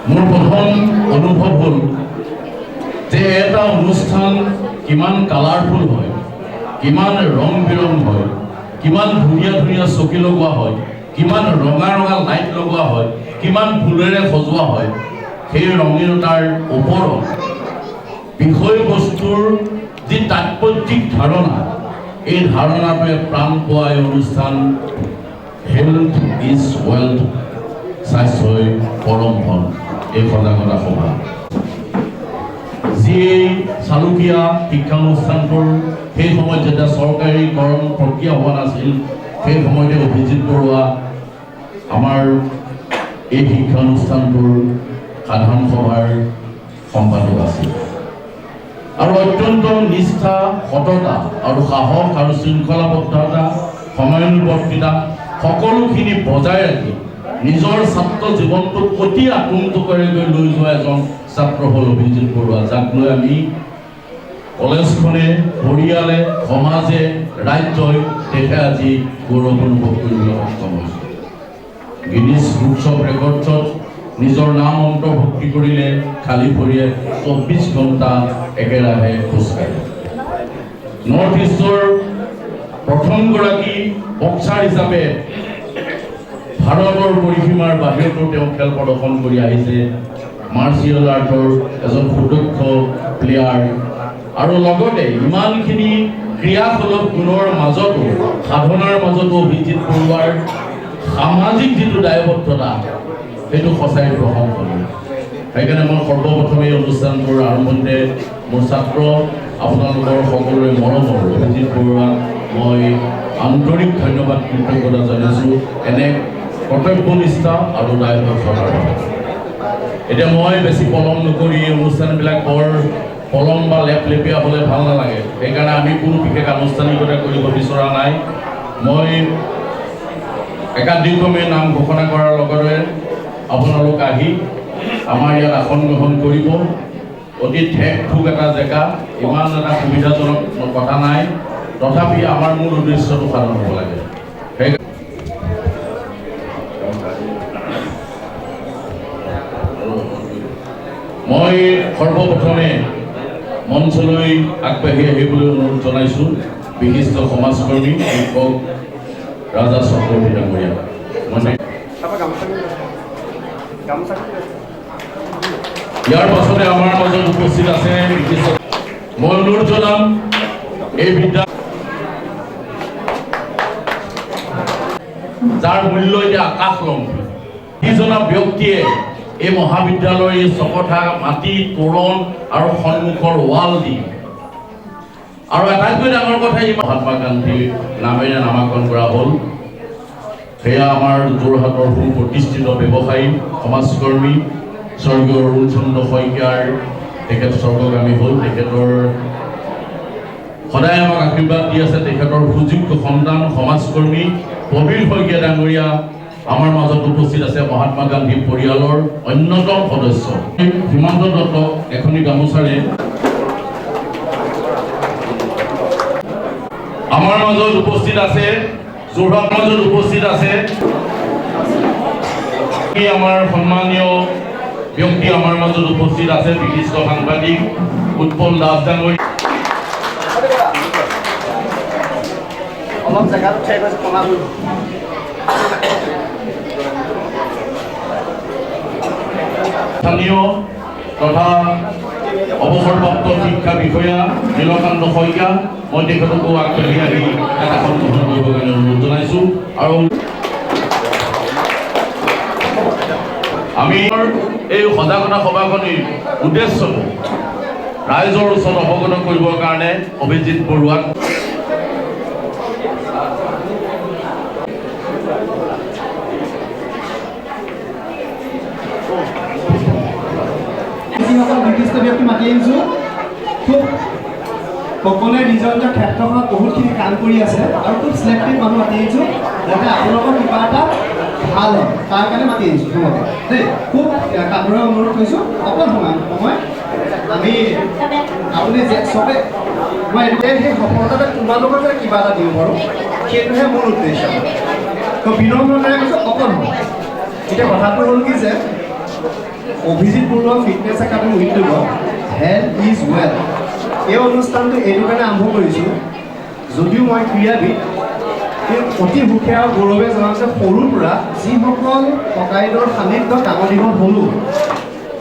মোৰ প্ৰথম অনুভৱ হ'ল যে এটা অনুষ্ঠান কিমান কালাৰফুল হয়, কিমান ৰং বিৰং হয়, কিমান ধুনীয়া ধুনীয়া চকী লগোৱা হয়, কিমান ৰঙা ৰঙা লাইট লগোৱা হয়, কিমান ফুলেৰে সজোৱা হয়। সেই ৰঙীনতাৰ ওপৰত বিষয়বস্তুৰ যি তাৎপৰ্যিক ধাৰণা, এই ধাৰণাটোৱে প্ৰাণ পোৱা এই অনুষ্ঠান হেল্থ ইজ ৱেল্থ, স্বাস্থ্যই পৰম ধন, এই সজাগতা সভা। যি চালুকীয়া শিক্ষানুষ্ঠানটোৰ সেই সময়ত যেতিয়া চৰকাৰীকৰণ প্ৰক্ৰিয়া হোৱা নাছিল, সেই সময়তে অভিজিত বৰুৱা আমাৰ এই শিক্ষানুষ্ঠানটোৰ সাধাৰণ সভাৰ সম্পাদক আছিল আৰু অত্যন্ত নিষ্ঠা, সততা আৰু সাহস আৰু শৃংখলাবদ্ধতা, সময়ানুৱৰ্তিতা সকলোখিনি বজাই ৰাখি নিজৰ ছাত্ৰ জীৱনটোক অতি আত্মন্তোষেৰে লৈ যোৱা এজন ছাত্ৰ হ'ল অভিজিত বৰুৱা, যাক লৈ আমি কলেজখনে, পৰিয়ালে, সমাজে, ৰাজ্যই তেখে আজি গৌৰৱ অনুভৱ কৰিবলৈ সক্ষম হৈছে। গিনিজ বুকছ অফ ৰেকৰ্ডছত নিজৰ নাম অন্তৰ্ভুক্তি কৰিলে খালী ভৰিয়ে 24 ঘণ্টা একেৰাহে খোজকাঢ়ে। নৰ্থ ইষ্টৰ প্ৰথমগৰাকী বক্সাৰ হিচাপে ভাৰতৰ পৰিসীমাৰ বাহিৰতো তেওঁ খেল প্ৰদৰ্শন কৰি আহিছে। মাৰ্চিয়েল আৰ্টৰ এজন সুদক্ষ প্লেয়াৰ আৰু লগতে ইমানখিনি ক্ৰিয়াকলাপ গুণৰ মাজতো, সাধনাৰ মাজতো অভিজিত বৰুৱাৰ সামাজিক যিটো দায়বদ্ধতা, সেইটো সঁচাই প্ৰশংসনীয়। সেইকাৰণে মই সৰ্বপ্ৰথমে এই অনুষ্ঠানটোৰ আৰম্ভণিতে মোৰ ছাত্ৰ আপোনালোকৰ সকলোৰে মৰমৰ অভিজিত বৰুৱাক মই আন্তৰিক ধন্যবাদ, কৃতজ্ঞতা জনাইছোঁ এনে কৰ্তব্যনিষ্ঠা আৰু দায়বদ্ধতাৰ বাবে। এতিয়া মই বেছি পলম নকৰি এই অনুষ্ঠানবিলাক বৰ পলম বা লেপলেপীয়া হ'লে ভাল নালাগে, সেইকাৰণে আমি কোনো বিশেষ আনুষ্ঠানিকতা কৰিব বিচৰা নাই। মই একাদিক্ৰমে নাম ঘোষণা কৰাৰ লগতে আপোনালোক আহি আমাৰ ইয়াত আসন গ্ৰহণ কৰিব। অতি ঠেক ঠুক এটা জেগা, ইমান এটা সুবিধাজনক কথা নাই, তথাপি আমাৰ মূল উদ্দেশ্যটো সাধন হ'ব লাগে। মই সৰ্বপ্ৰথমে মঞ্চলৈ আগবাঢ়ি আহিবলৈ অনুৰোধ জনাইছোঁ বিশিষ্ট সমাজকৰ্মী শিক্ষক ৰাজা চক্ৰৱৰ্তী ডাঙৰীয়া। ইয়াৰ পাছতে আমাৰ মাজত উপস্থিত আছে বিশিষ্ট, মই অনুৰোধ জনাম এই বিদ্যা যাৰ মূল্য এতিয়া আকাশলংঘী, যিজনা ব্যক্তিয়ে এই মহাবিদ্যালয়ৰ এই চকঠা মাটি, তোৰণ আৰু সন্মুখৰ ৱাল দি, আৰু আটাইতকৈ ডাঙৰ কথা এই মহাত্মা গান্ধীৰ নামেৰে নামাকৰণ কৰা হ'ল। সেয়া আমাৰ যোৰহাটৰ সুপ্ৰতিষ্ঠিত ব্যৱসায়ী সমাজকৰ্মী স্বৰ্গীয় অৰুণ চন্দ্ৰ শইকীয়াৰ, তেখেত স্বৰ্গগামী হ'ল। তেখেতৰ সদায় আমাক আশীৰ্বাদ দি আছে। তেখেতৰ সুযোগ্য সন্তান সমাজকৰ্মী প্ৰবীৰ শইকীয়া ডাঙৰীয়া আমাৰ মাজত উপস্থিত আছে, মহাত্মা গান্ধী পৰিয়ালৰ অন্যতম সদস্য। হিমন্ত দত্তক এখনি গামোচাৰে আমাৰ মাজত উপস্থিত আছে, যোৰহাট মাজত উপস্থিত আছে আমাৰ সন্মানীয় ব্যক্তি, আমাৰ মাজত উপস্থিত আছে বিশিষ্ট সাংবাদিক উৎপল দাস ডাঙৰীয়া। অলপ জেগাত উঠাই গৈছে স্থানীয় তথা অৱসৰপ্ৰাপ্ত শিক্ষা বিষয়া নীলকান্ত শইকীয়া, মই তেখেতকো আগবাঢ়ি আহি এটা সংশোধন কৰিবৰ কাৰণে অনুৰোধ জনাইছোঁ। আৰু আমি এই সজাগতা সভাখনিৰ উদ্দেশ্যটো ৰাইজৰ ওচৰত অৱগত কৰিবৰ কাৰণে অভিজিত বৰুৱাক বিশিষ্ট ব্যক্তি মাতি আনিছোঁ। খুব সকলোৱে নিজৰ নিজৰ ক্ষেত্ৰখনত বহুতখিনি কাম কৰি আছে আৰু খুব চিলেক্টিভ মানুহ মাতি আনিছোঁ, যাতে আপোনালোকৰ কিবা এটা ভাল হয় তাৰ কাৰণে মাতি আনিছোঁ তোমাকে দেই। খুব কামৰে অনুৰোধ কৰিছোঁ, অকল সময় আমি আপুনি যে চবে মই সেই সফলতাতে তোমালোকৰ যে কিবা এটা দিব পাৰোঁ, সেইটোহে মোৰ উদ্দেশ্য। তো বিনম্ৰতাৰে কৈছোঁ অকল সময়। এতিয়া কথাটো হ'ল কি যে অভিজিত বৰুৱা ফিটনেছ একাডেমি উদ্যোগত হেল্থ ইজ ৱেল এই অনুষ্ঠানটো এইটো কাৰণে আৰম্ভ কৰিছোঁ যদিও মই ক্ৰীড়াবিদ অতি সুখে আৰু গৌৰৱে জনাইছে সৰুৰ পৰা যিসকল ককাইদেউৰ সান্নিধ্যত ডাঙৰ দীঘল হ'লোঁ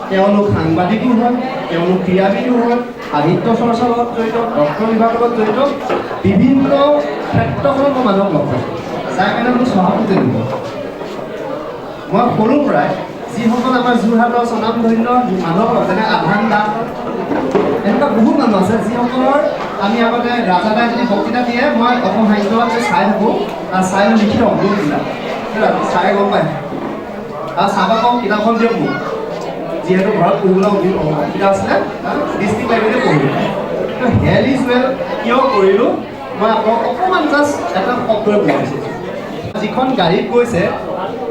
তেওঁলোক সাংবাদিকো হয় তেওঁলোক ক্ৰীড়াবিদো হয় সাহিত্য চৰ্চাৰ লগত জড়িত ডক্টৰ বিভাগৰ লগত জড়িত বিভিন্ন ক্ষেত্ৰখনত মই মানুহক লগ পাইছোঁ যাৰ কাৰণে মোৰ স্বভাৱটো তেনেকুৱা মই সৰুৰ পৰাই যিসকল আমাৰ যোৰহাটৰ স্বনামধন্য মানুহ যেনে আধান দাস এনেকুৱা বহুত মানুহ আছে যিসকলৰ আমি আগতে ৰাজাদাই যদি বক্তৃতা দিয়ে মই অসম সাহিত্যত চাই থাকোঁ আৰু চাই লিখি লওঁ কিতাপ চাই গম পায় আৰু চাব কওঁ কিতাপখন দিয়ক মোক যিহেতু ঘৰত পঢ়িবলৈ অসুবিধা আছিলে ডিষ্ট্ৰিক্ট লাইব্ৰেৰীতে পঢ়িলোঁ হেল্থ ইজ ৱেল কিয় কৰিলোঁ মই আপোনাক অকণমান জাষ্ট এটা শব্দৰে বুজাই দিছোঁ যিখন গাড়ীত গৈছে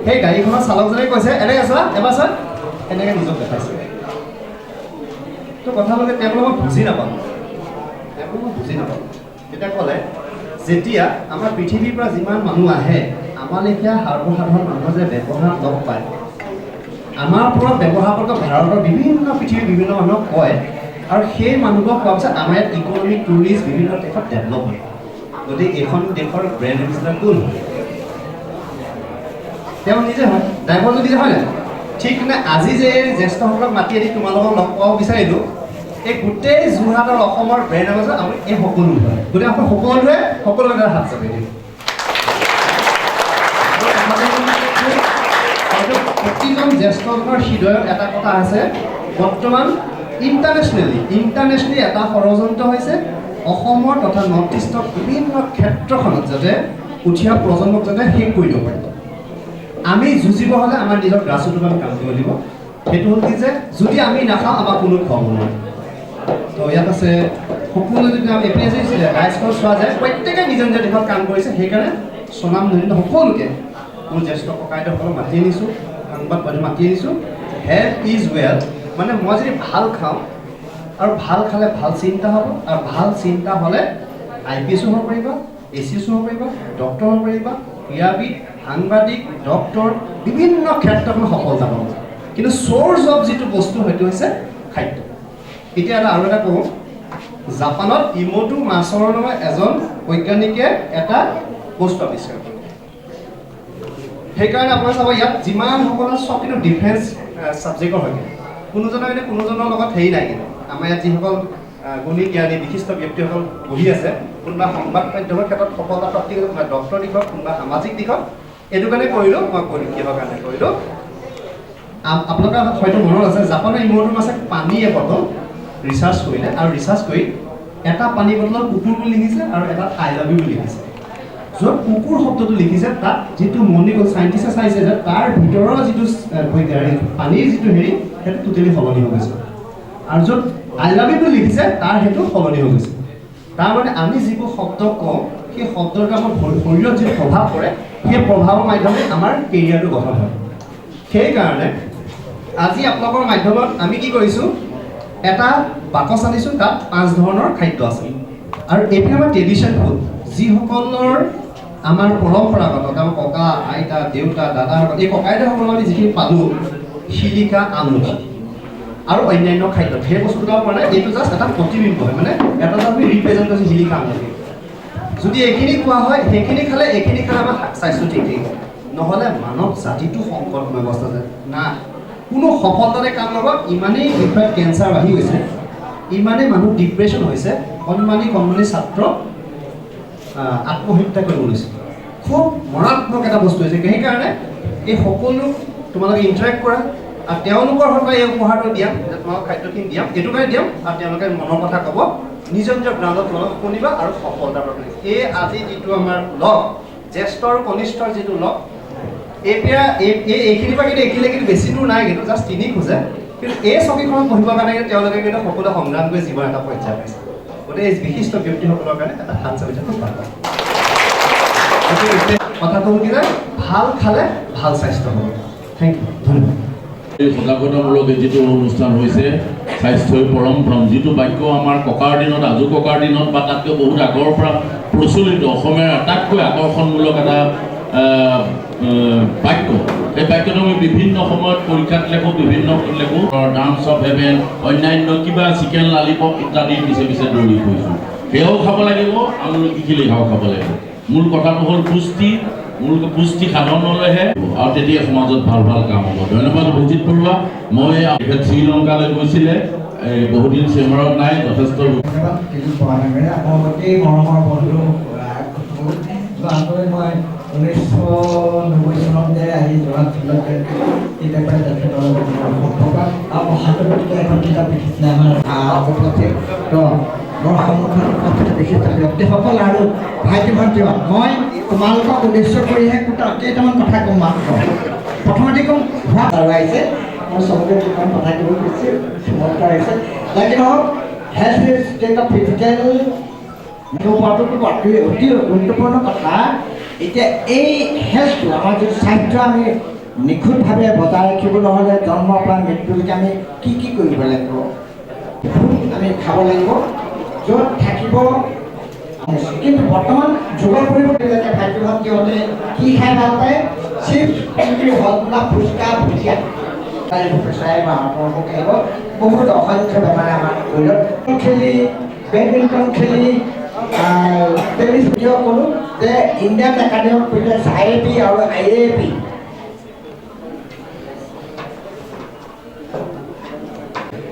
সেই গাড়ীখনৰ চালকজনে কৈছে এনেকৈ চোৱা এবাৰ চোৱা এনেকৈ নিজক দেখাইছে তো কথালৈকে তেওঁলোকক বুজি নাপালোঁ তেতিয়া ক'লে যেতিয়া আমাৰ পৃথিৱীৰ পৰা যিমান মানুহ আহে আমাৰ লেখীয়া সৰ্বসাধাৰণ মানুহে যে ব্যৱহাৰ লগ পায় আমাৰ পৰা ব্যৱহাৰটো ভাৰতৰ বিভিন্ন পৃথিৱীৰ বিভিন্ন মানুহক কয় আৰু সেই মানুহবোৰক কোৱাৰ পিছত আমাৰ ইয়াত ইকনমিক টুৰিষ্ট বিভিন্ন দেশত ডেভেলপ হয় গতিকে এইখন দেশৰ ব্ৰেণ্ড এম্বেচাডাৰ কোন তেওঁ নিজে হয় ড্ৰাইভাৰটো নিজে হয় নাই ঠিক নে আজি যে জ্যেষ্ঠসকলক মাতি আনি তোমালোকক লগ পাব বিচাৰিলোঁ এই গোটেই যোৰহাটৰ অসমৰ ব্ৰেণ্ড এম্বেচাডাৰ আমি এই সকলো হয় গতিকে আপোনাৰ সকলোৱে হাত চাপি দিম প্ৰতিজন জ্যেষ্ঠজনৰ হৃদয়ত এটা কথা আছে বৰ্তমান ইণ্টাৰনেশ্যনেলি এটা ষড়যন্ত্ৰ হৈছে অসমৰ তথা নৰ্থ ইষ্টৰ বিভিন্ন ক্ষেত্ৰখনত যাতে উঠি অহা প্ৰজন্মক যাতে শেষ কৰি দিব পাৰে আমি যুঁজিব হ'লে আমাৰ নিজৰ গ্ৰাছৰুটত আমি কাম কৰিব লাগিব সেইটো হ'ল কি যে যদি আমি নাখাওঁ আমাক কোনো খুৱাব নোৱাৰে তো ইয়াত আছে সকলোৱে যদি আমি এপিনে যদি ৰাইজখন চোৱা যায় প্ৰত্যেকে নিজৰ নিজৰ দেশত কাম কৰিছে সেইকাৰণে স্বনামধন্য সকলোকে মোৰ জ্যেষ্ঠ ককাইদেউসকলক মাতি আনিছোঁ সংবাদ মাধ্যম মাতি আনিছোঁ হেল্থ ইজ ৱেল মানে মই যদি ভাল খাওঁ আৰু ভাল খালে ভাল চিন্তা হ'ব আৰু ভাল চিন্তা হ'লে IPS হ'ব পাৰিবা ACS হ'ব পাৰিবা ডক্টৰ হ'ব পাৰিবা ক্ৰীড়াবিদ সাংবাদিক ডক্টৰ বিভিন্ন ক্ষেত্ৰত সফলতা পাব কিন্তু চ'ৰ্চ অফ যিটো বস্তু সেইটো হৈছে খাদ্য এতিয়া আৰু এটা কওঁ জাপানত ইমোটো মাছৰ নামৰ এজন বৈজ্ঞানিকে এটা বস্তু আৱিষ্কাৰ কৰে সেইকাৰণে আপোনাৰ চাব ইয়াত যিমানসকলৰ চব কিন্তু ডিফেন্স ছাবজেক্টৰ হয় কোনোজনৰ লগত হেৰি নাই কিন্তু আমাৰ ইয়াত যিসকল গুণী জ্ঞানী বিশিষ্ট ব্যক্তিসকল বহি আছে কোনোবা সংবাদ মাধ্যমৰ ক্ষেত্ৰত সফলতা প্ৰাপ্তি কৰিছে কোনোবা ডক্টৰ দিশত কোনোবা সামাজিক দিশত এইটো কাৰণে কৰিলোঁ মই কৰিলোঁ কিহৰ কাৰণে কৰিলোঁ আপোনালোকৰ হয়তো মনত আছে জাপানৰ ইমোটো মাছে পানী বটল ৰিচাৰ্চ কৰিলে আৰু ৰিচাৰ্চ কৰি এটা পানী বটলত কুকুৰ বুলি লিখিছে আৰু এটা I love you বুলি লিখিছে য'ত কুকুৰ শব্দটো লিখিছে তাত যিটো মনিকল চাইণ্টিষ্টে চাইছে যে তাৰ ভিতৰৰ যিটো পানীৰ যিটো হেৰি সেইটো টোটেলি সলনি হৈ গৈছে আৰু য'ত I love you লিখিছে তাৰ সেইটো সলনি হৈ গৈছে তাৰমানে আমি যিবোৰ শব্দ কওঁ সেই শব্দটো আমাৰ শৰীৰত যিটো প্ৰভাৱ পৰে সেই প্ৰভাৱৰ মাধ্যমে আমাৰ কেৰিয়াৰটো গঠন হয় সেইকাৰণে আজি আপোনালোকৰ মাধ্যমত আমি কি কৰিছোঁ এটা বাকচ আনিছোঁ তাত 5 ধৰণৰ খাদ্য আছে আৰু এইপিনে আমাৰ ট্ৰেডিশ্যন ফুড যিসকলৰ আমাৰ পৰম্পৰাগত আমাৰ ককা আইতা দেউতা দাদাসকল এই ককাইদেউসকলৰ আমি যিখিনি পালোঁ শিলিখা আমলখি আৰু অন্যান্য খাদ্য সেই বস্তুটো মানে এইটো জাষ্ট এটা প্ৰতিবিম্ব হয় মানে এটা আমি ৰিপ্ৰেজেণ্ট কৰিছোঁ শিলিখা আমলখি যদি এইখিনি খোৱা হয় সেইখিনি খালে আমাৰ স্বাস্থ্য ঠিক থাকিব নহ'লে মানৱ জাতিটো সংকটময় অৱস্থা যায় না কোনো সফলতাৰে কাম নকৰক ইমানেই বিষয়ত কেঞ্চাৰ বাঢ়ি গৈছে ইমানেই মানুহ ডিপ্ৰেশ্যন হৈছে কণমানি ছাত্ৰ আত্মহত্যা কৰিব লৈছে খুব মাৰাত্মক এটা বস্তু হৈছে সেইকাৰণে এই সকলো তোমালোকে ইণ্টাৰেক্ট কৰা আৰু তেওঁলোকৰ হয়তো এই উপহাৰটো দিয়াম যে তোমালোক খাদ্যখিনি দিয়াম এইটো কাৰণে দিয়াম আৰু তেওঁলোকে মনৰ কথা ক'ব নিজৰ গ্ৰাউণ্ডত তোমালোক শুনিবা আৰু সফলতা পাব এই আজি যিটো আমাৰ লগ জ্যেষ্ঠ আৰু কনিষ্ঠৰ যিটো লগ এতিয়া এইখিনিৰ পৰা কিন্তু এইখিনিলে কিন্তু বেছি দূৰ নাই কিন্তু জাষ্ট 3 খোজে কিন্তু এই ছবিখনত বহিবৰ কাৰণে তেওঁলোকে কিন্তু সকলোৱে সংগ্ৰাম কৰি জীৱন এটা পৰ্যায় পাইছে গতিকে এই বিশিষ্ট ব্যক্তিসকলৰ কাৰণে এটা হাত চাপিটা খুব ভাল কথাটো হ'ল কি যে ভাল খালে ভাল স্বাস্থ্য হ'ব থেংক ইউ ধন্যবাদ এই সজাগতামূলক যিটো অনুষ্ঠান হৈছে স্বাস্থ্যই পৰম ধন যিটো বাক্য আমাৰ ককাৰ দিনত আজু ককাৰ দিনত বা তাতকৈ বহুত আগৰ পৰা প্ৰচলিত অসমীয়াৰ আটাইতকৈ আকৰ্ষণমূলক এটা বাক্য এই বাক্যটো আমি বিভিন্ন সময়ত পৰীক্ষাত লেখোঁ বিভিন্ন লেখোঁ ডান্স অফ হেভেন অন্যান্য কিবা চিকেন লালিপপ ইত্যাদিৰ পিছে পিছে দৌৰি ফুৰিছোঁ সেয়াও খাব লাগিব আমলখি শিলিখাও খাব লাগিব মূল কথাটো হ'ল পুষ্টি সাধন হ'লেহে আৰু তেতিয়া সমাজত ভাল ভাল কাম হ'ব ধন্যবাদ অভিজিত বৰুৱা মই শ্ৰীলংকালৈ গৈছিলে বহুদিন চেম্বাৰত নাই যথেষ্ট অতি মৰমৰ বন্ধু মই 1990 চনতে আহি যোৱা তেতিয়া পৰাই তেখেতৰ এখন কিতাপ লিখিছিলে আমাৰ মোৰ সন্মুখত কথা দেখিছে ব্যক্তিসকল আৰু ভাইটি ভণ্টিহঁত মই তোমালোকক উদ্দেশ্য কৰিহে কেইটামান কথা ক'ম মাত্ৰ প্ৰথমতে ক'ম হোৱা আৰু আহিছে মই চবকে কিছুমান কথা ক'ব খুজিছোঁ চমৎকাৰ আহিছে লাগে নহওক health is state of physical অতি গুৰুত্বপূৰ্ণ কথা এতিয়া এই হেল্থটো আমাৰ যিটো স্বাস্থ্য আমি নিখুঁতভাৱে বজাই ৰাখিবলৈ হ'লে জন্মৰ পৰা মৃত্যুলৈকে আমি কি কৰিব লাগিব আমি খাব লাগিব য'ত থাকিব কিন্তু বৰ্তমান যুগৰ পৰিৱৰ্তন ভাইটি ভণ্টিহঁতে কি খাই ভাল পায় চিপছ হলমোলা ফুচকা ভুজিয়া প্ৰেছাৰে বা হাতৰ আহিব বহুত অসংখ্য বেমাৰে আমাৰ শৰীৰত খেলি বেডমিণ্টন খেলি টেনিছ কিয় ক'লোঁ যে Indian academy of fitness IAP আৰু IAAP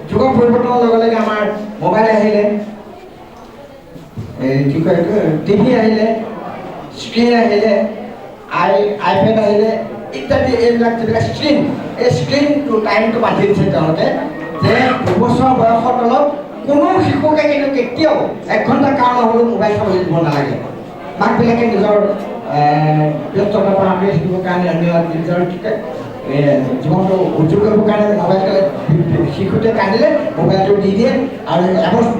যুগৰ পৰিৱৰ্তনৰ লগে লগে আমাৰ মোবাইল আহিলে কি কয় টিভি আহিলে স্ক্ৰীণ আহিলে আইপেড আহিলে ইত্যাদি এইবিলাক যিবিলাক স্ক্ৰীণ এই স্ক্ৰীণটো টাইমটো বান্ধি দিছে তেওঁলোকে যে 2 বছৰ বয়সৰ তলত কোনো শিশুকে কিন্তু কেতিয়াও 1 ঘণ্টাৰ কাৰণে হ'লেও মোবাইল চাবলৈ দিব নালাগে মাকবিলাকে নিজৰ ব্যস্ততাৰ পৰা আঁতৰি থাকিবৰ কাৰণে নিজৰ কি কয় জীৱনটো উজ্জ্বল কৰিবৰ কাৰণে মোবাইলটো শিশুটোৱে কান্দিলে মোবাইলটো দি দিয়ে আৰু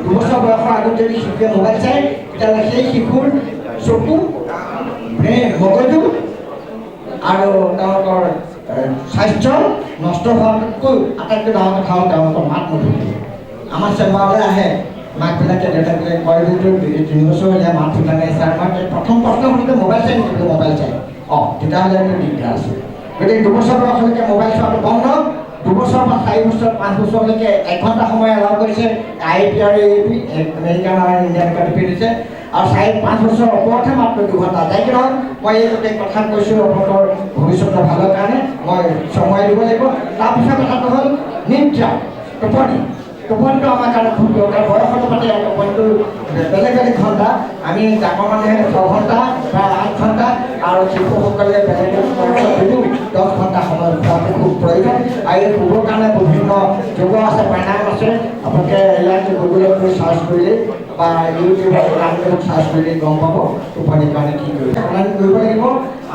2 বছৰ বয়সৰ আগত যদি শিশুৱে মোবাইল চায় তেতিয়াহ'লে সেই শিশুৰ চকু মগজু আৰু তেওঁলোকৰ স্বাস্থ্য নষ্ট হোৱাতকৈ আটাইতকৈ ডাঙৰ কথা হ'ল তেওঁলোকৰ মাত নুফুটিব আমাৰ চেম্বাৰলৈ আহে মাকবিলাকে দেউতাকবিলাকে কয় যে 3 বছৰ হ'লে মাত ফুটা নাই ছাৰ মই প্ৰথম প্ৰশ্ন সুধিলে মোবাইল চাই নেকি মোবাইল চাই তেতিয়াহ'লে এইটো দিগদাৰ আছে গতিকে 2 বছৰ বয়সলৈকে মোবাইল চোৱাটো বন্ধ 2 বছৰ বা 4 বছৰ 5 বছৰলৈকে 1 ঘণ্টা সময় এলাউ কৰিছে IAP আৰু AAP আমেৰিকান আৰু ইণ্ডিয়ান একাডেমি দিছে আৰু 4-5 বছৰ ওপৰতহে মাত্ৰ 2 ঘণ্টা যাই কি নহওক মই এই গোটেই কথা কৈছোঁ আপোনালোকৰ ভৱিষ্যতৰ ভালৰ কাৰণে মই সময় দিব লাগিব তাৰপিছত কথাটো হ'ল নিদ্ৰা টোপনিটো আমাৰ কাৰণে খুব দৰকাৰ বয়সৰ পাতে টোপনিটো বেলেগ বেলেগ ঘণ্টা আমি ডাঙৰ মানুহে 6 ঘণ্টা বা 8 ঘণ্টা আৰু শিশুসকলে বেলেগ 10 ঘণ্টা সময় খোৱাটো খুব প্ৰয়োজন আৰু এই শুবৰ কাৰণে বিভিন্ন যোগ আছে প্ৰাণায়াম আছে আপোনালোকে ইয়াত গুগলত গৈ চাৰ্চ কৰিলে বা ইউটিউবত চাৰ্চ কৰিলে গম পাব টোপনিৰ কাৰণে কি কৰিব লাগিব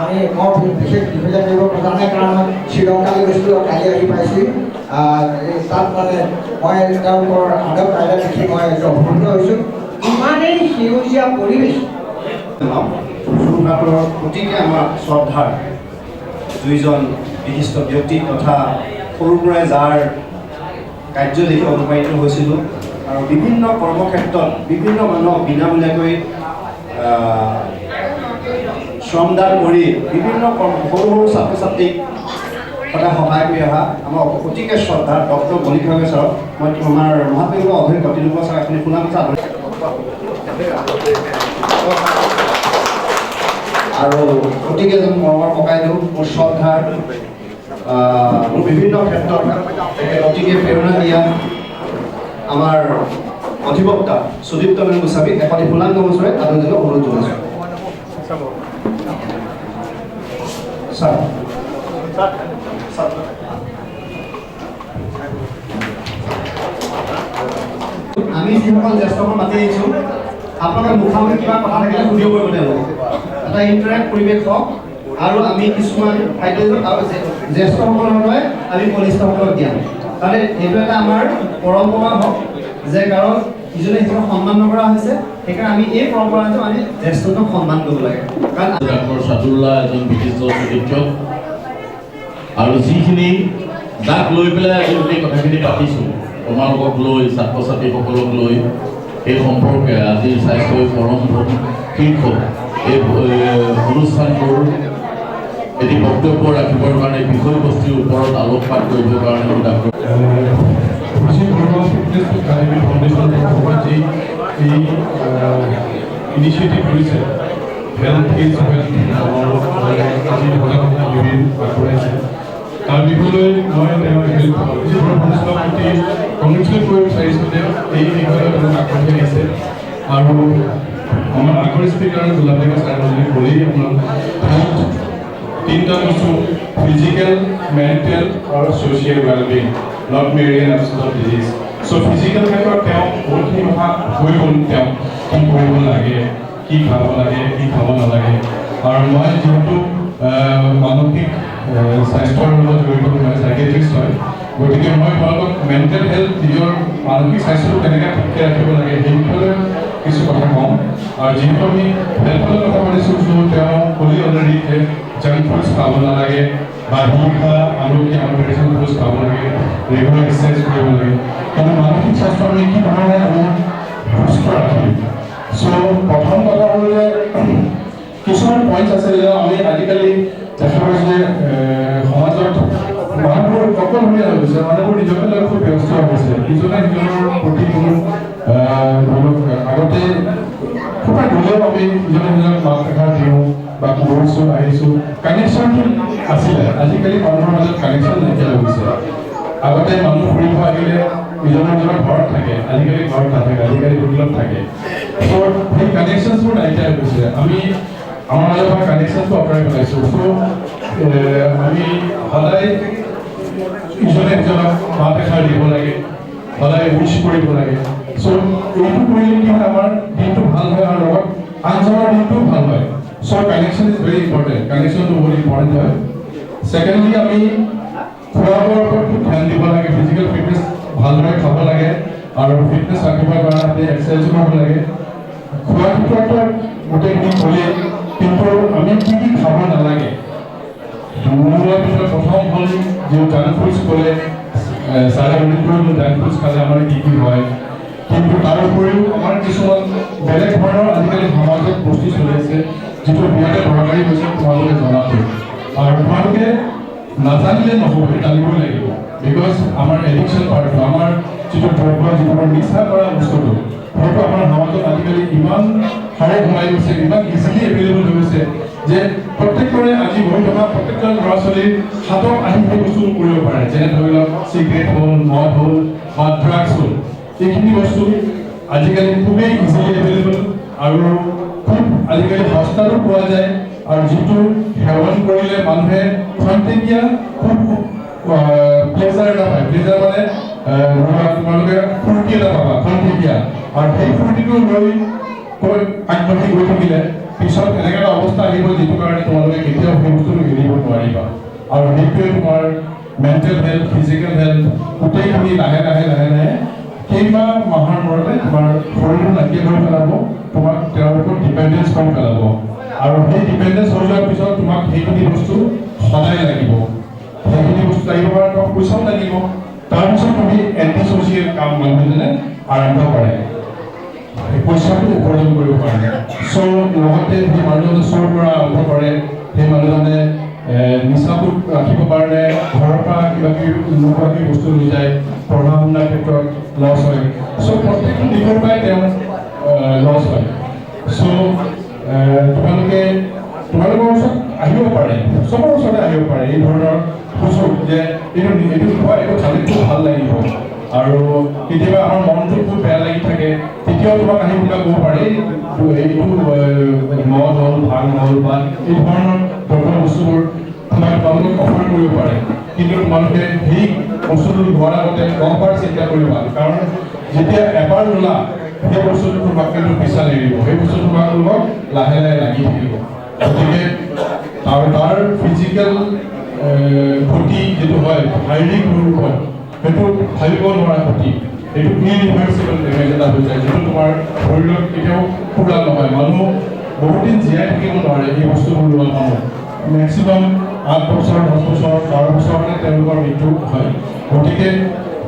আমি মই বিশেষ দীঘলীয়া কৰিব পৰা নাই কাৰণ মই শ্ৰীলংকালৈ গৈছিলোঁ কালি আহি পাইছোঁ তাত মানে মই তেওঁলোকৰ আদব কাইলৈ দেখি মই অভিভূত হৈছোঁ ইমানেই সেউজীয়া পৰিৱেশ যোৰহাটৰ গতিকে আমাৰ শ্ৰদ্ধাৰ দুইজন বিশিষ্ট ব্যক্তি তথা সৰুৰ পৰাই যাৰ কাৰ্য দেখি অনুপ্ৰাণিত হৈছিলোঁ আৰু বিভিন্ন কৰ্মক্ষেত্ৰত বিভিন্ন মানুহক বিনামূলীয়াকৈ শ্ৰমদান কৰি বিভিন্ন সৰু ছাত্ৰ ছাত্ৰীক সদায় সহায় কৰি অহা আমাৰ অতিকে শ্ৰদ্ধাৰ ডক্টৰ মণিক ভাৱে ছাৰক মই আমাৰ মহাত্মা অধীন কৰ্তৃপক্ষ ছাৰ আপুনি শুনা কথা আৰু গতিকে এজন মৰমৰ ককাইদেউ মোৰ শ্ৰদ্ধাৰ মোৰ বিভিন্ন ক্ষেত্ৰত অতিকে প্ৰেৰণা দিয়া আমাৰ অধিবক্তা সুদীপ্ত মেনন গোস্বামীক এখনি ফুলাংগ মঞ্চৰে আদৰণিলৈ অনুৰোধ জনাইছোঁ ছাৰ আমি যিসকল জ্যেষ্ঠসকল মাতি আহিছোঁ আপোনালোকে মুখামুখি কিবা কথা থাকিলে সুধিব পাৰিব তেওঁলোকক এটা ইণ্টাৰেক্ট পৰিৱেশ হওক আৰু আমি কিছুমান খাদ্য আৰু জ্যেষ্ঠসকললৈ আমি কনিষ্ঠসকলক দিয়াম কাৰণ এইটো এটা আমাৰ পৰম্পৰা হওক যে কাৰণ ইজনে সিজনক সন্মান নকৰা হৈছে সেইকাৰণে আমি এই পৰম্পৰাটো আমি জ্যেষ্ঠজনক সন্মান কৰিব লাগে কাৰণ ডাক্তৰ ছাদুল্লাহ এজন বিশিষ্ট চিকিৎসক আৰু যিখিনি যাক লৈ পেলাই আজি গোটেই কথাখিনি পাতিছোঁ তোমালোকক লৈ ছাত্ৰ ছাত্ৰীসকলক লৈ এই সম্পৰ্কে আজিৰ স্বাস্থ্যই পৰম শীৰ্ষ এই অনুষ্ঠানটোৰ এটি বক্তব্য ৰাখিবৰ কাৰণে বিষয়বস্তুৰ ওপৰত আলোকপাত কৰিবৰ কাৰণে ডাক্তৰ ইনিচিয়েটিভ কৰিছে হেল্থ ইজ ৱেল্থ আগবঢ়াইছে তাৰ বিষয়লৈ মই কংগ্ৰেছুলেট কৰিব বিচাৰিছোঁ যে এই বিষয়লৈ তেওঁলোক আগবাঢ়ি আহিছে আৰু আমাৰ আগৰ স্পীকাৰ গোলাপদেৱ ছাৰে ক'লেই আপোনাৰ হেল্থ তিনিটা বস্তু ফিজিকেল মেণ্টেল আৰু social wellbeing not merely an absence of disease so' physical ক্ষেত্ৰত তেওঁ বহুতখিনি কথা হৈ গ'ল তেওঁ কি কৰিব লাগে কি খাব লাগে কি খাব নালাগে আৰু মই যিহেতু মানসিক স্বাস্থ্যৰ লগত জড়িত মই চাইকেট্ৰিষ্ট হয় গতিকে মই তোমালোকক মেণ্টেল হেল্থ নিজৰ মানসিক স্বাস্থ্যটো কেনেকৈ ঠিকে ৰাখিব লাগে সেই বিষয়ে কিছু কথা কম আৰু যিহেতু আমি হেল্থৰ কথা পাতিছোঁ তেওঁ ক'লেই অলৰেডি যে জাংক ফুডছ খাব নালাগে বা হিংসা আমলখি মেডিচিন ফুডছ খাব লাগে ৰেগুলাৰ এক্সাৰচাইজ কৰিব লাগে কিন্তু মানসিক স্বাস্থ্য আমি কি ধৰণে আমি সুস্থ ৰাখিম চ' প্ৰথম কথা হ'ল যে কিছুমান পইণ্টছ আছে যে আমি আজিকালি দেখা পাইছোঁ যে সমাজত মানুহবোৰ অকলশৰীয়া হৈ গৈছে মানুহবোৰ নিজকে লৈ খুব ব্যস্ত হৈ গৈছে ইজনে সিজনৰ প্ৰতি কোনো ধৰি লওক আগতে খুব গ'লেও আমি ইজনে সিজনক মাত এষাৰ দিওঁ বা গৈছোঁ আহিছোঁ কানেকশ্যনটো আছিলে আজিকালি মানুহৰ মাজত কানেকশ্যন নাইকিয়া হৈ গৈছে আগতে মানুহ ফুৰিব আহিলে ইজনৰ ঘৰত থাকে আজিকালি ঘৰত নাথাকে আজিকালি হোটেলত থাকে চ' সেই কানেকশ্যনছবোৰ নাইকিয়া হৈ গৈছে আমি আমাৰ মাজত পৰা কানেকশ্যনটো আঁতৰাই পেলাইছোঁ চ' আমি সদায় ইজনে সিজনক মাত এষাৰ দিব লাগে সদায় উইচ কৰিব লাগে চ' এইটো কৰিলে কি হয় আমাৰ দিনটো ভাল হয় আৰু লগত আনজনৰ দিনটোও ভাল হয় চ' কানেকশ্যন ইজ ভেৰি ইম্পৰ্টেণ্ট কানেকশ্যনটো বহুত ইম্পৰ্টেণ্ট হয় ছেকেণ্ডলি আমি খোৱা বোৱাৰ ওপৰত খুব ধ্যান দিব লাগে ফিজিকেল ফিটনেছ ভালদৰে খাব লাগে আৰু ফিটনেছ ৰাখিবৰ কাৰণে আমি এক্সাৰচাইজ কৰিব লাগে খোৱাৰ ক্ষেত্ৰতো গোটেইখিনি ক'লেই কিন্তু আমি কি কি খাব নালাগে মোৰ ভিতৰত প্ৰথম হ'ল যিটো জাংক ফুডছ ক'লে ছাৰে উল্লেখ কৰিলোঁ জাংক ফুডছ খালে আমাৰ কি কি হয় কিন্তু তাৰ উপৰিও আমাৰ কিছুমান বেলেগ ধৰণৰ আজিকালি সমাজত বস্তু চলি আছে যিটো বিৰাটে দৰকাৰী হৈছে তোমালোকে জনাটো আৰু তোমালোকে নাজানিলে নহ'ব জানিবই লাগিব বিকজ আমাৰ এডিকশ্যন পাৰ্টটো আমাৰ যিটো দ্ৰব্য যিটো আমাৰ নিচা কৰা বস্তুটো সেইটো আমাৰ সমাজত আজিকালি ইমান হাৰে সোমাই গৈছে ইমান ইজিলি এভেইলেবল হৈ গৈছে যে প্ৰত্যেকৰে আজি বহি থকা প্ৰত্যেকজন ল'ৰা ছোৱালীৰ হাতত আহি সেই বস্তুটো কৰিব পাৰে যেনে ধৰি লওক চিগাৰেট হ'ল মদ হ'ল বা ড্ৰাগছ হ'ল এইখিনি বস্তু আজিকালি খুবেই ইজিলি এভেইলেবল আৰু খুব আজিকালি সস্তাটো পোৱা যায় আৰু যিটো সেৱন কৰিলে মানুহে খন্তেকীয়া খুব প্লেজাৰ এটা পায় প্লেজাৰ মানে তোমালোকে ফূৰ্তি এটা পাবা খন্তেকীয়া আৰু সেই ফূৰ্তিটো লৈ আগবাঢ়ি গৈ থাকিলে পিছত এনেকুৱা এটা অৱস্থা আহিব যিটো কাৰণে তোমালোকে কেতিয়াও সেই বস্তুটো এৰিব নোৱাৰিবা আৰু সেইটোৱে তোমাৰ মেণ্টেল হেল্থ ফিজিকেল হেল্থ গোটেইখিনি লাহে লাহে লাহে লাহে কেইবা মাহৰ মূৰতে তোমাৰ শৰীৰটো নাইকিয়া কৰি পেলাব তোমাক তেওঁলোকৰ ডিপেণ্ডেঞ্চ কৰি পেলাব আৰু সেই ডিপেণ্ডেঞ্চ হৈ যোৱাৰ পিছত তোমাক সেইখিনি বস্তু সদায় লাগিব সেইখিনি বস্তু লাগিব কাৰণে তোমাক পইচাও লাগিব তাৰপিছত তুমি এণ্টি ছ'চিয়েল কাম মানুহজনে আৰম্ভ কৰে পইচাটো উপাৰ্জন কৰিব পাৰে চ' লগতে সেই মানুহজনে চোৰ কৰা আৰম্ভ কৰে সেই মানুহজনে নিচাটো ৰাখিব কাৰণে ঘৰৰ পৰা কিবা কিবি নোহোৱাকৈ বস্তু লৈ যায় পঢ়া শুনাৰ ক্ষেত্ৰত লছ হয় চ' প্ৰত্যেকটো দিশৰ পৰাই তেওঁ লছ হয় চ' তোমালোকৰ ওচৰত আহিব পাৰে চবৰ ওচৰতে আহিব পাৰে এই ধৰণৰ সুযোগ যে এইটো খোৱা এইটো খালে খুব ভাল লাগিব আৰু কেতিয়াবা আমাৰ মনটো খুব বেয়া লাগি থাকে তেতিয়াও তোমাক আহি পেলাই ক'ব পাৰে এইটো মদ হ'ল ভাং হ'ল বা এই ধৰণৰ দ্ৰব্য বস্তুবোৰ তোমালোকে অফাৰ কৰিব পাৰে কিন্তু তোমালোকে সেই বস্তুটো লোৱাৰ আগতে 10বাৰ চিন্তা কৰিবা কাৰণ যেতিয়া এবাৰ ল'লা সেই বস্তুটো তোমাক কিন্তু পিছা নেৰিব সেই বস্তুটো তোমাক লগত লাহে লাহে লাগি থাকিব গতিকে তাৰ ফিজিকেল ক্ষতি যিটো হয় শাৰীৰিক ৰূপ হয় সেইটো ভাবিব নোৱাৰা ক্ষতি এইটো ইৰিভাৰ্চিবল ডেমেজ এটা হৈ যায় যিটো তোমাৰ শৰীৰত কেতিয়াও পুৰা নহয় মানুহ বহুত দিন জীয়াই থাকিব নোৱাৰে এই বস্তুবোৰ লোৱা মানুহ মেক্সিমাম 8 বছৰ 10 বছৰ 12 বছৰ মানে তেওঁলোকৰ মৃত্যু হয় গতিকে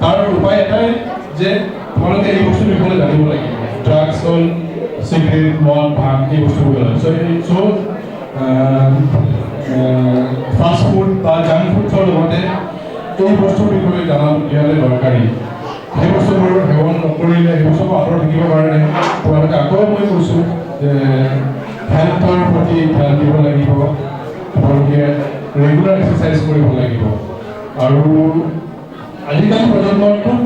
তাৰ উপায় এটাই যে তোমালোকে এই বস্তুৰ বিষয়ে জানিব লাগিব ড্ৰাগছ হ'ল চিগাৰেট মদ ভাং এই বস্তুবোৰ চ' ফাষ্ট ফুড বা জাংক ফুডছৰ লগতে এই বস্তুৰ বিষয়ে জনাটো দিয়ালে দৰকাৰী সেই বস্তুবোৰ সেৱন নকৰিলে সেই বস্তুবোৰ আঁতৰত থাকিবৰ কাৰণে তোমালোকে আকৌ মই কৈছোঁ যে হেল্থৰ প্ৰতি ধ্যান দিব লাগিব তোমালোকে ৰেগুলাৰ এক্সাৰচাইজ কৰিব লাগিব আৰু আজিকালি প্ৰজন্মৰ খুব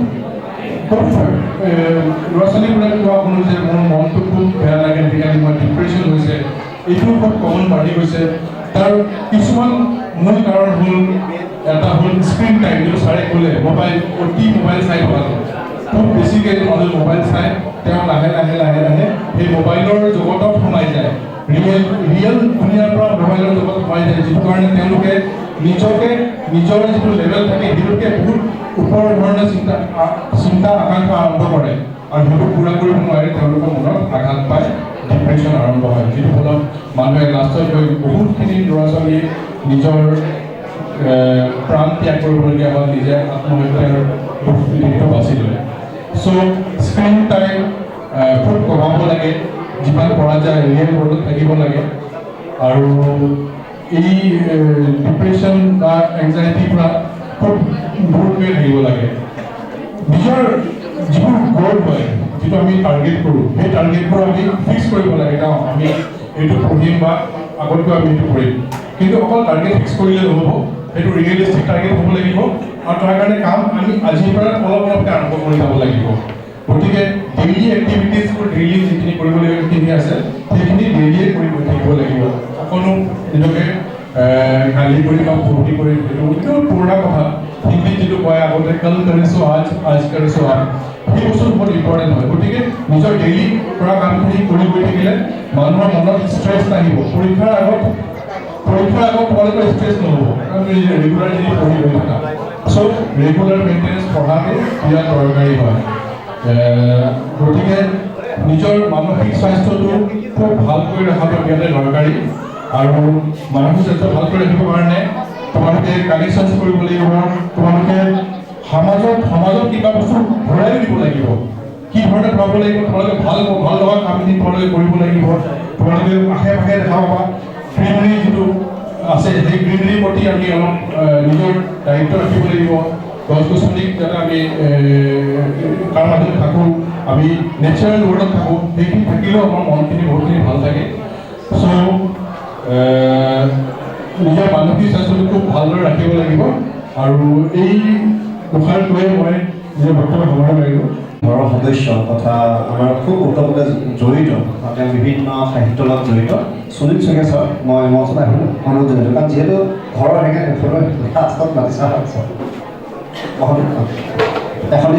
ল'ৰা ছোৱালীবোৰে কোৱা শুনো যে মোৰ মনটো খুব বেয়া লাগে আজিকালি মই ডিপ্ৰেশ্যন হৈছে এইটো খুব কমন বাঢ়ি গৈছে তাৰ কিছুমান মূল কাৰণ হ'ল এটা হ'ল স্ক্ৰীণ টাইম যিটো ছাৰে ক'লে মোবাইল চাই থকাটো খুব বেছিকৈ মানুহে মোবাইল চাই তেওঁ লাহে সেই মোবাইলৰ জগতত সোমাই যায় ৰিয়েল দুনিয়াৰ পৰা মোবাইলৰ জগতত সোমাই যায় যিটো কাৰণে তেওঁলোকে নিজৰ যিটো লেভেল থাকে সেইটোকে বহুত ওপৰ ধৰণৰ চিন্তা আকাংক্ষা আৰম্ভ কৰে আৰু সেইবোৰ পূৰা কৰিব নোৱাৰে তেওঁলোকৰ মনত আঘাত পায় ডিপ্ৰেশ্যন আৰম্ভ হয় যিটো ফলত মানুহে লাষ্টত গৈ বহুতখিনি ল'ৰা ছোৱালীয়ে নিজৰ প্ৰাণ ত্যাগ কৰিবলগীয়া হয় নিজে আত্মহত্যাৰ দিশটো বাছি লয় চ' স্ক্ৰীণ টাইম খুব কমাব লাগে যিমান পৰা যায় ৰিয়েল ৱৰ্ল্ডত থাকিব লাগে আৰু এই ডিপ্ৰেশ্যন বা এংজাইটিৰ পৰা খুব দূৰ কৰি থাকিব লাগে নিজৰ যিবোৰ গ'ল হয় যিটো আমি টাৰ্গেট কৰোঁ সেই টাৰ্গেটবোৰ আমি ফিক্স কৰিব লাগে ন আমি এইটো পঢ়িম বা আগতকৈ আমি এইটো কৰিম কিন্তু অকল টাৰ্গেট ফিক্স কৰিলে নহ'ব সেইটো ৰিয়েলিষ্টিক টাৰ্গেট হ'ব লাগিব আৰু তাৰ কাৰণে কাম আমি আজিৰ পৰা অলপকৈ আৰম্ভ কৰি যাব লাগিব গতিকে ডেইলি এক্টিভিটিজবোৰ ডেইলি যিখিনি কৰিবলগীয়াখিনি আছে সেইখিনি ডেইলিয়ে কৰি গৈ থাকিব লাগিব অকণো নিজকে গালি কৰি বা ফূৰ্তি কৰি সেইটো পুৰণা কথা হিন্দীত যিটো কয় আগতে কাল কৰিছোঁ আজ কৰিছোঁ সেই বস্তুটো বহুত ইম্পৰ্টেণ্ট হয় গতিকে নিজৰ ডেইলি কৰা কামখিনি কৰি গৈ থাকিলে মানুহৰ মনত ষ্ট্ৰেছ নাহিব পৰীক্ষাৰ আগত তোমালোকৰ ষ্ট্ৰেছ নহ'ব কাৰণ ৰেগুলাৰ যদি পঢ়ি গৈ থাকা চ' ৰেগুলাৰ মেইনটেনেঞ্চ পঢ়াটো বিৰাট দৰকাৰী হয় গতিকে নিজৰ মানসিক স্বাস্থ্যটো খুব ভালকৈ ৰখাটো বিৰাট দৰকাৰী আৰু মানসিক স্বাস্থ্য ভালকৈ ৰাখিবৰ কাৰণে তোমালোকে কানেকশ্যন কৰিব লাগিব তোমালোকে সমাজত কিবা বস্তু ঘূৰাই দিব লাগিব কি ধৰণে পাব লাগিব তোমালোকে ভাল লগা কামখিনি তোমালোকে কৰিব লাগিব তোমালোকে আশে পাশে দেখা পাবা গ্ৰীণাৰী যিটো আছে সেই গ্ৰীণাৰীৰ প্ৰতি আমি অলপ নিজৰ দায়িত্ব ৰাখিব লাগিব গছ গছনিক যাতে আমি তাৰ মাজত থাকোঁ আমি নেচাৰেল ৱৰ্ল্ডত থাকোঁ সেইখিনি থাকিলেও আমাৰ মনখিনি বহুতখিনি ভাল থাকে চ' নিজৰ মানসিক স্বাস্থ্যটো খুব ভালদৰে ৰাখিব লাগিব আৰু এই কথাৰ কৈয়ে মই নিজৰ বক্তব্য সামৰণি মাৰিলোঁ ঘৰৰ সদস্য তথা আমাৰ খুব ওতপ্ৰোত জড়িত তেওঁ বিভিন্ন সাহিত্যৰ লগত জড়িত সুনীল চুকেশ্বৰ মই মঞ্চত আহিলোঁ অনুৰোধ জনাইছোঁ কাৰণ যিহেতু ঘৰৰ সেইকাৰণে লাষ্টত মাতিছা এখন